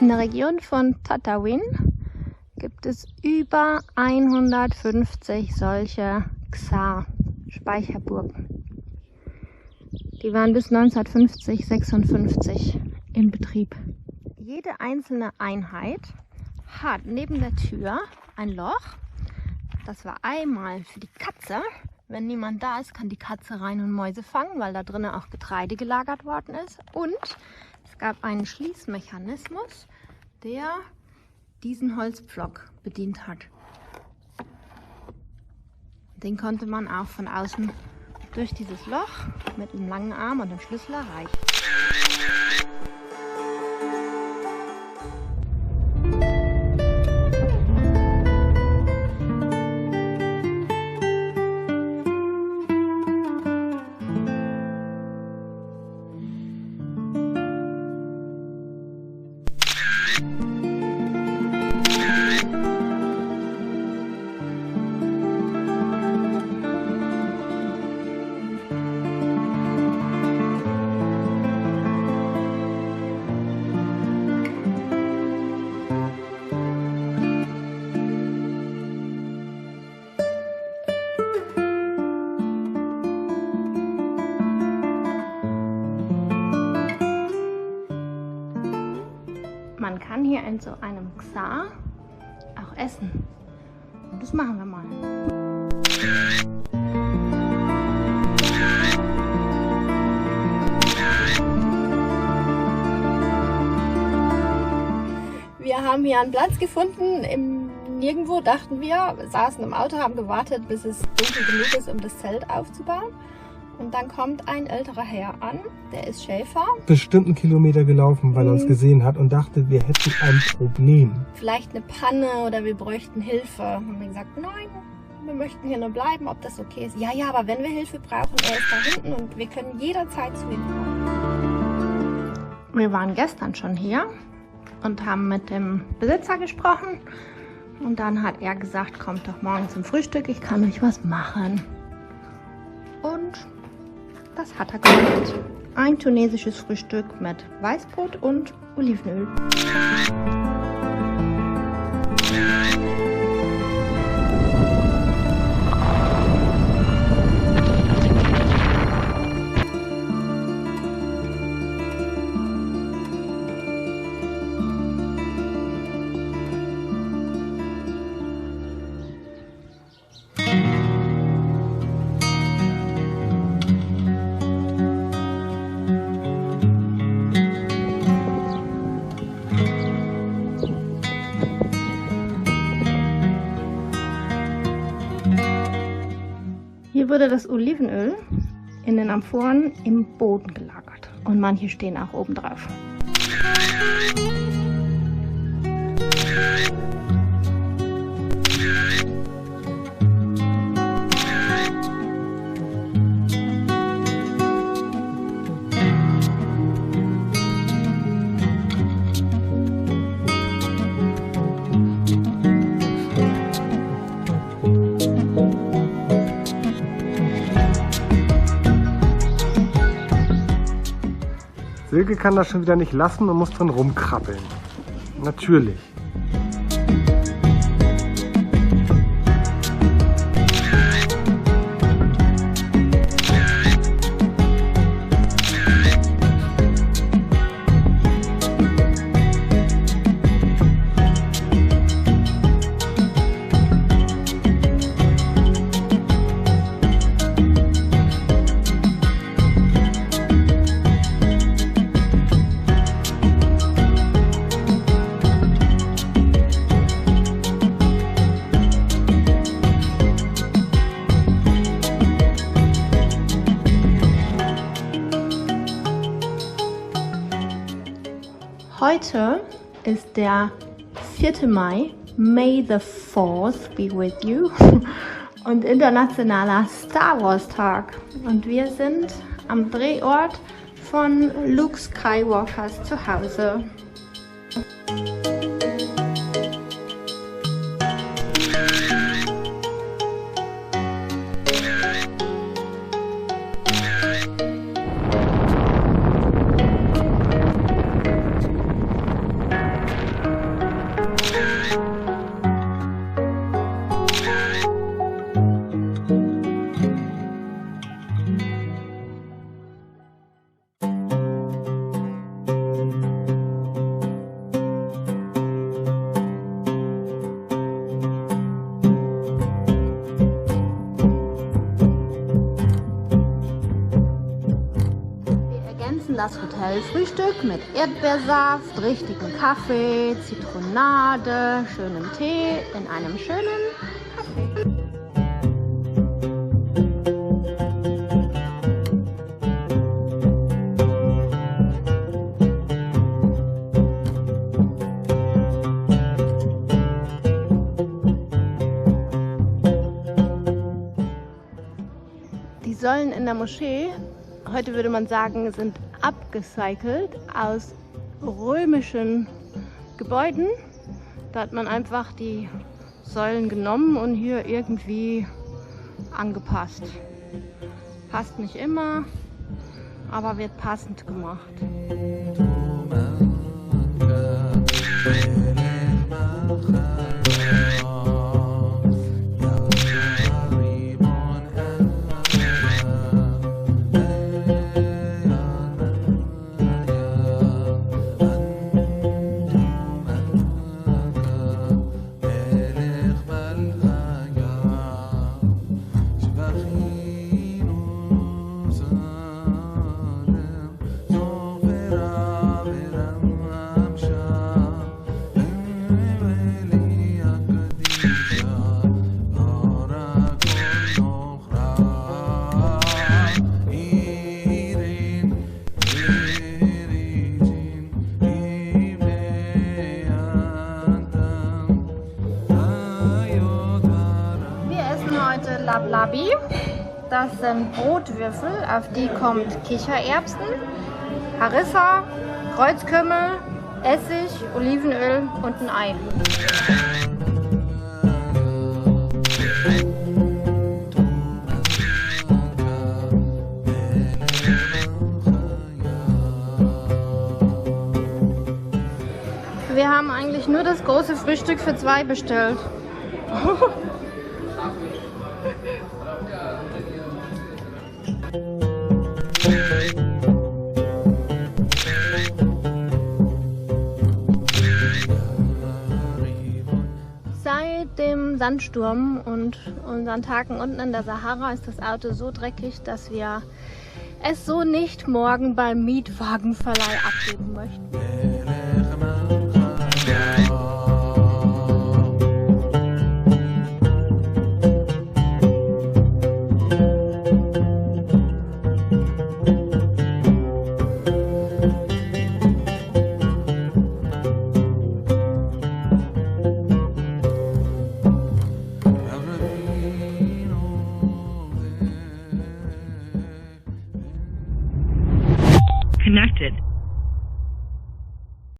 In der Region von Tatooine gibt es über 150 solche Xar-Speicherburgen. Die waren bis 1950, 56 in Betrieb. Jede einzelne Einheit hat neben der Tür ein Loch. Das war einmal für die Katze. Wenn niemand da ist, kann die Katze rein und Mäuse fangen, weil da drinnen auch Getreide gelagert worden ist. Und es gab einen Schließmechanismus, der diesen Holzpflock bedient hat. Den konnte man auch von außen durch dieses Loch mit einem langen Arm und einem Schlüssel erreichen. Man kann hier in so einem Xar auch essen. Und das machen wir mal. Wir haben hier einen Platz gefunden im Nirgendwo, dachten wir. Wir saßen im Auto, haben gewartet, bis es dunkel genug ist, um das Zelt aufzubauen. Und dann kommt ein älterer Herr an, der ist Schäfer. Bestimmt einen Kilometer gelaufen, weil er uns gesehen hat und dachte, wir hätten ein Problem. Vielleicht eine Panne oder wir bräuchten Hilfe. Haben wir gesagt, nein, wir möchten hier nur bleiben, ob das okay ist. Ja, aber wenn wir Hilfe brauchen, er ist da hinten und wir können jederzeit zu ihm kommen. Wir waren gestern schon hier und haben mit dem Besitzer gesprochen. Und dann hat er gesagt, kommt doch morgen zum Frühstück, ich kann euch was machen. Und das hat er gemacht. Ein tunesisches Frühstück mit Weißbrot und Olivenöl. Hier wurde das Olivenöl in den Amphoren im Boden gelagert und manche stehen auch oben drauf. Silke kann das schon wieder nicht lassen und muss drin rumkrabbeln. Natürlich. Heute ist der 4. Mai, May the 4th be with you, und internationaler Star Wars Tag. Und wir sind am Drehort von Luke Skywalkers Zuhause. das Hotelfrühstück mit Erdbeersaft, richtigen Kaffee, Zitronade, schönem Tee in einem schönen Café. Die Säulen in der Moschee, heute würde man sagen, sind abgecycelt aus römischen Gebäuden. Da hat man einfach die Säulen genommen und hier irgendwie angepasst. Passt nicht immer, aber wird passend gemacht. Lablabi. Das sind Brotwürfel, auf die kommt Kichererbsen, Harissa, Kreuzkümmel, Essig, Olivenöl und ein Ei. Wir haben eigentlich nur das große Frühstück für 2 bestellt. Seit dem Sandsturm und unseren Tagen unten in der Sahara ist das Auto so dreckig, dass wir es so nicht morgen beim Mietwagenverleih abgeben möchten.